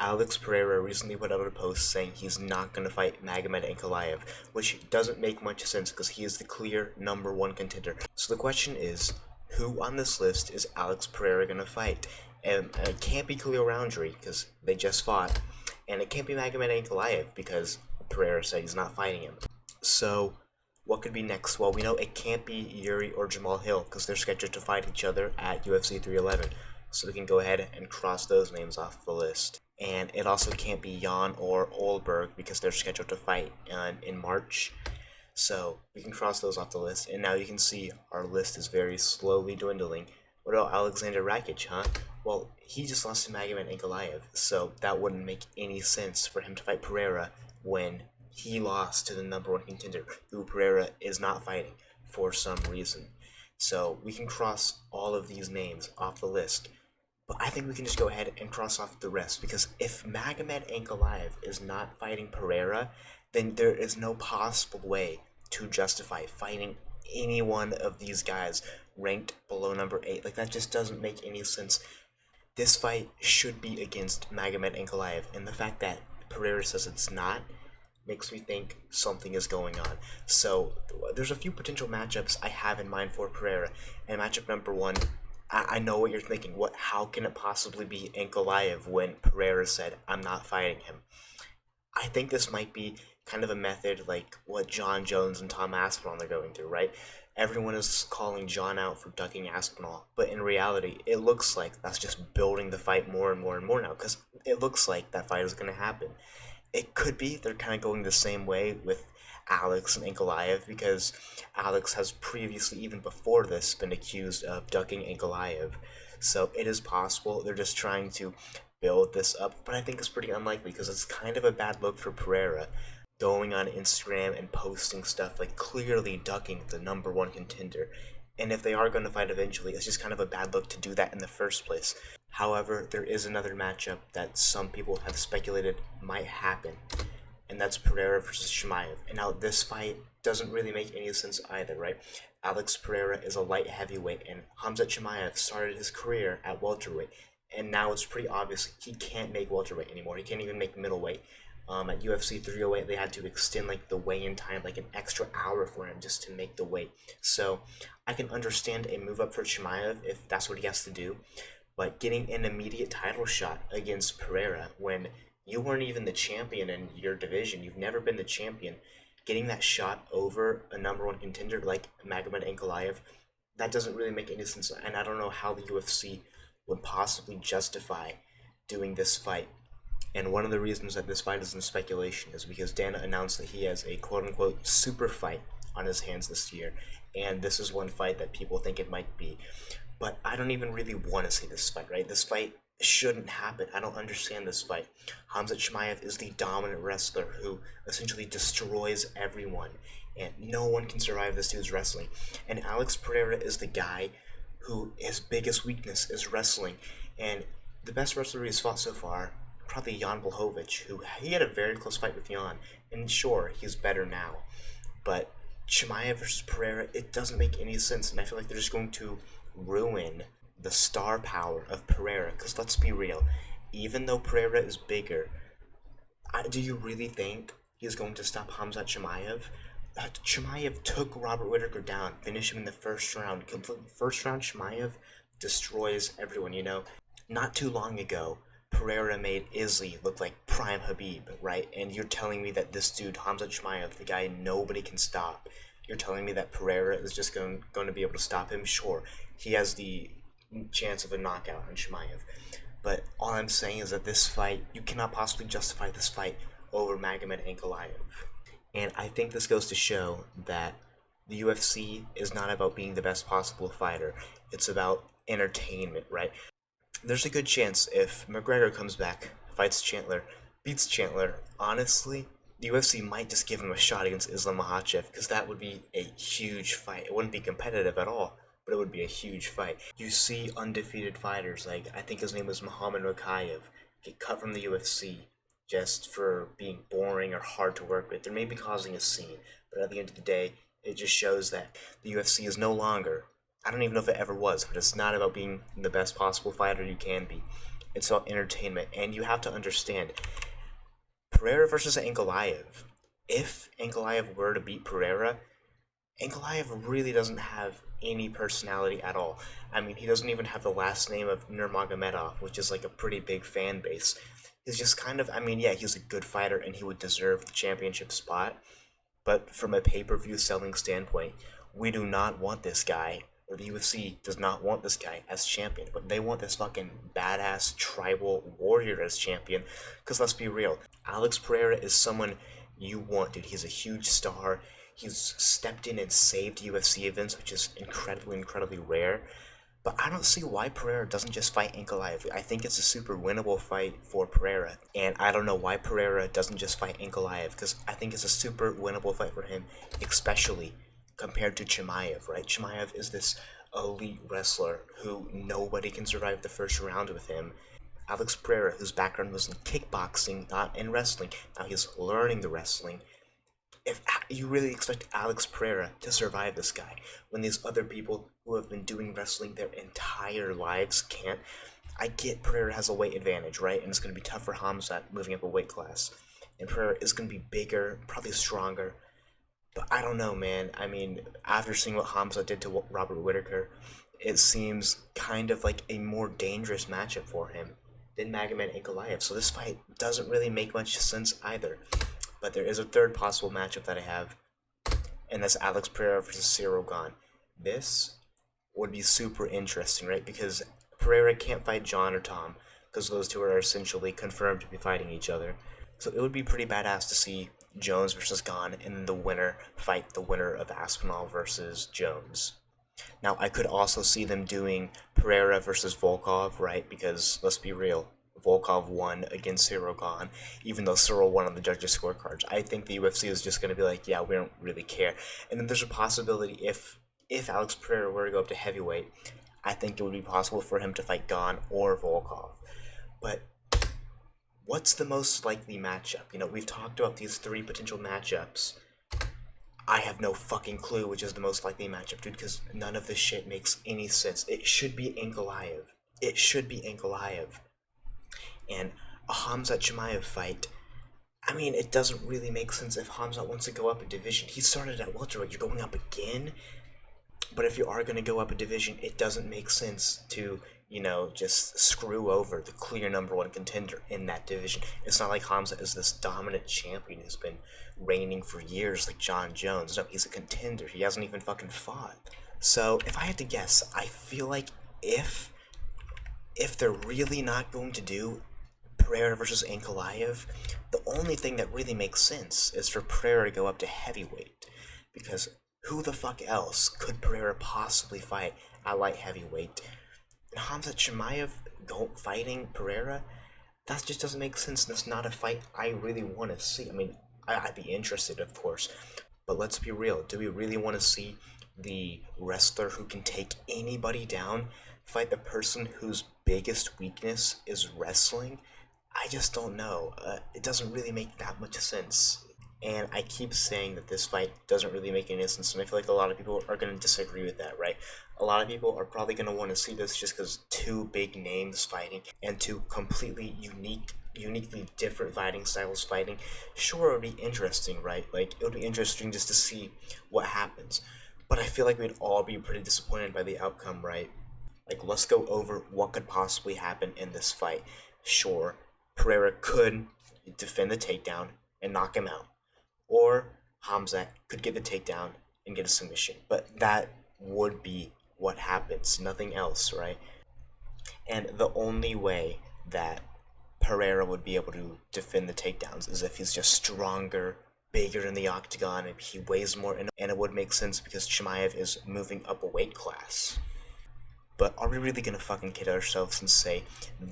Alex Pereira recently put out a post saying he's not going to fight Magomed Ankalaev, which doesn't make much sense because he is the clear #1 contender. So the question is, who on this list is Alex Pereira going to fight? And it can't be Khalil Roundtree because they just fought, and it can't be Magomed Ankalaev because Pereira said he's not fighting him. So what could be next? Well, we know it can't be Yuri or Jamal Hill because they're scheduled to fight each other at UFC 311. So we can go ahead and cross those names off the list. And it also can't be Jan or Olberg because they're scheduled to fight in March. So we can cross those off the list. And now you can see our list is very slowly dwindling. What about Alexander Rakic, huh? Well, he just lost to Magomed Ankalaev, so that wouldn't make any sense for him to fight Pereira when he lost to the #1 contender, who Pereira is not fighting for some reason. So we can cross all of these names off the list. But I think we can just go ahead and cross off the rest, because if Magomed Ankalaev is not fighting Pereira, then there is no possible way to justify fighting any one of these guys ranked below #8. Like, that just doesn't make any sense. This fight should be against Magomed Ankalaev, and the fact that Pereira says it's not makes me think something is going on. So there's a few potential matchups I have in mind for Pereira, and matchup #1, I know what you're thinking. How can it possibly be Ankalaev when Pereira said, I'm not fighting him? I think this might be kind of a method like what John Jones and Tom Aspinall are going through, right? Everyone is calling John out for ducking Aspinall, but in reality, it looks like that's just building the fight more and more and more now, because it looks like that fight is going to happen. It could be they're kind of going the same way with Alex and Ankalaev, because Alex has previously, even before this, been accused of ducking Ankalaev. So it is possible they're just trying to build this up, but I think it's pretty unlikely because it's kind of a bad look for Pereira going on Instagram and posting stuff like clearly ducking the #1 contender. And if they are going to fight eventually, it's just kind of a bad look to do that in the first place. However, there is another matchup that some people have speculated might happen, and that's Pereira versus Chimaev. And now this fight doesn't really make any sense either, right? Alex Pereira is a light heavyweight, and Khamzat Chimaev started his career at welterweight, and now it's pretty obvious he can't make welterweight anymore. He can't even make middleweight. At UFC 308, they had to extend like the weigh-in time like an extra hour for him just to make the weight. So I can understand a move up for Chimaev if that's what he has to do, but getting an immediate title shot against Pereira when you weren't even the champion in your division, you've never been the champion, getting that shot over a #1 contender like Magomed Ankalaev, that doesn't really make any sense, and I don't know how the UFC would possibly justify doing this fight. And one of the reasons that this fight is in speculation is because Dana announced that he has a quote-unquote super fight on his hands this year, and this is one fight that people think it might be. But I don't even really want to see this fight, right? This fight shouldn't happen. I don't understand this fight. Khamzat Chimaev is the dominant wrestler who essentially destroys everyone, and no one can survive this dude's wrestling. And Alex Pereira is the guy who his biggest weakness is wrestling, and the best wrestler he's fought so far, probably Jan Blachowicz, who he had a very close fight with Jan, and sure, he's better now, but Chimaev versus Pereira, it doesn't make any sense, and I feel like they're just going to ruin the star power of Pereira, because let's be real, even though Pereira is bigger, do you really think he's going to stop Khamzat Chimaev? Chimaev took Robert Whittaker down, finished him in the first round. First round, Chimaev destroys everyone, you know? Not too long ago, Pereira made Izzy look like prime Habib, right? And you're telling me that this dude, Khamzat Chimaev, the guy nobody can stop, you're telling me that Pereira is just going to be able to stop him? Sure, he has the chance of a knockout on Chimaev, but all I'm saying is that this fight, you cannot possibly justify this fight over Magomed Ankalaev. And I think this goes to show that the UFC is not about being the best possible fighter, it's about entertainment, right? There's a good chance if McGregor comes back, fights Chandler, beats Chandler, honestly, the UFC might just give him a shot against Islam Makhachev, because that would be a huge fight. It wouldn't be competitive at all, but it would be a huge fight. You see undefeated fighters, like I think his name was Muhammad Mokaev, get cut from the UFC just for being boring or hard to work with. They may be causing a scene, but at the end of the day, it just shows that the UFC is no longer, I don't even know if it ever was, but it's not about being the best possible fighter you can be. It's about entertainment, and you have to understand, Pereira versus Ankalaev. If Ankalaev were to beat Pereira, Ankalaev really doesn't have any personality at all. I mean, he doesn't even have the last name of Nurmagomedov, which is like a pretty big fan base. He's just kind of, I mean, yeah, he's a good fighter and he would deserve the championship spot, but from a pay-per-view selling standpoint, we do not want this guy, or the UFC does not want this guy as champion, but they want this fucking badass tribal warrior as champion. Because let's be real, Alex Pereira is someone you want, dude. He's a huge star. He's stepped in and saved UFC events, which is incredibly, incredibly rare. But I don't see why Pereira doesn't just fight Ankalaev. I think it's a super winnable fight for Pereira. And I don't know why Pereira doesn't just fight Ankalaev, because I think it's a super winnable fight for him, especially compared to Chimaev, right? Chimaev is this elite wrestler who nobody can survive the first round with him. Alex Pereira, whose background was in kickboxing, not in wrestling, now he's learning the wrestling. If you really expect Alex Pereira to survive this guy, when these other people who have been doing wrestling their entire lives can't, I get Pereira has a weight advantage, right? And it's going to be tough for Hamzat moving up a weight class. And Pereira is going to be bigger, probably stronger. But I don't know, man. I mean, after seeing what Hamzat did to Robert Whittaker, it seems kind of like a more dangerous matchup for him than Magomed Ankalaev. So this fight doesn't really make much sense either. But there is a third possible matchup that I have, and that's Alex Pereira versus Cyril Gane. This would be super interesting, right? Because Pereira can't fight John or Tom, because those two are essentially confirmed to be fighting each other. So it would be pretty badass to see Jones versus Gane, and then the winner fight the winner of Aspinall versus Jones. Now, I could also see them doing Pereira versus Volkov, right? Because, let's be real, Volkov won against Cyril Gane, even though Cyril won on the judges' scorecards. I think the UFC is just going to be like, yeah, we don't really care. And then there's a possibility if Alex Pereira were to go up to heavyweight, I think it would be possible for him to fight Gane or Volkov. But what's the most likely matchup? You know, we've talked about these three potential matchups. I have no fucking clue which is the most likely matchup, dude, because none of this shit makes any sense. It should be Ankalaev. It should be Ankalaev. And a Hamzat Chimaev fight, I mean, it doesn't really make sense if Hamzat wants to go up a division. He started at welterweight, you're going up again? But if you are going to go up a division, it doesn't make sense to, you know, just screw over the clear number one contender in that division. It's not like Hamzat is this dominant champion who's been reigning for years like John Jones. No, he's a contender. He hasn't even fucking fought. So, if I had to guess, I feel like if they're really not going to do Pereira versus Ankalaev, the only thing that really makes sense is for Pereira to go up to heavyweight, because who the fuck else could Pereira possibly fight at light heavyweight? And Hamzat Chimaev fighting Pereira, that just doesn't make sense. That's not a fight I really want to see. I mean, I'd be interested, of course, but let's be real. Do we really want to see the wrestler who can take anybody down fight the person whose biggest weakness is wrestling? I just don't know. It doesn't really make that much sense. And I keep saying that this fight doesn't really make any sense, and I feel like a lot of people are going to disagree with that, right? A lot of people are probably going to want to see this just because two big names fighting and two completely uniquely different fighting styles fighting. Sure, it would be interesting, right? Like, it would be interesting just to see what happens. But I feel like we'd all be pretty disappointed by the outcome, right? Like, let's go over what could possibly happen in this fight. Sure, Pereira could defend the takedown and knock him out. Or Hamzat could get the takedown and get a submission. But that would be what happens, nothing else, right? And the only way that Pereira would be able to defend the takedowns is if he's just stronger, bigger in the octagon, and he weighs more, and it would make sense because Chimaev is moving up a weight class. But are we really gonna fucking kid ourselves and say,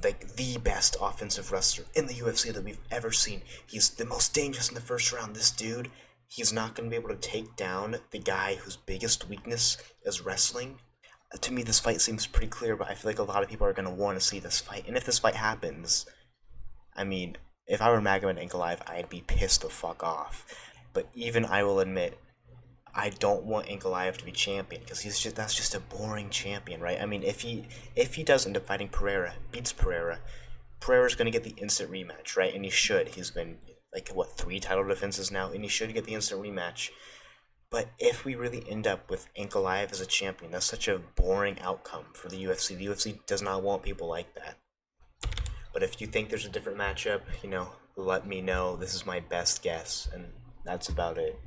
like, the best offensive wrestler in the UFC that we've ever seen, he's the most dangerous in the first round, this dude, he's not gonna be able to take down the guy whose biggest weakness is wrestling? To me, this fight seems pretty clear, but I feel like a lot of people are gonna want to see this fight. And if this fight happens, I mean, if I were Magomed Ankalaev, I'd be pissed the fuck off. But even I will admit, I don't want Ankalaev to be champion, because that's just a boring champion, right? I mean, if he does end up fighting Pereira, beats Pereira, Pereira's going to get the instant rematch, right? And he should. He's been, like, what, 3 title defenses now? And he should get the instant rematch. But if we really end up with Ankalaev as a champion, that's such a boring outcome for the UFC. The UFC does not want people like that. But if you think there's a different matchup, let me know. This is my best guess, and that's about it.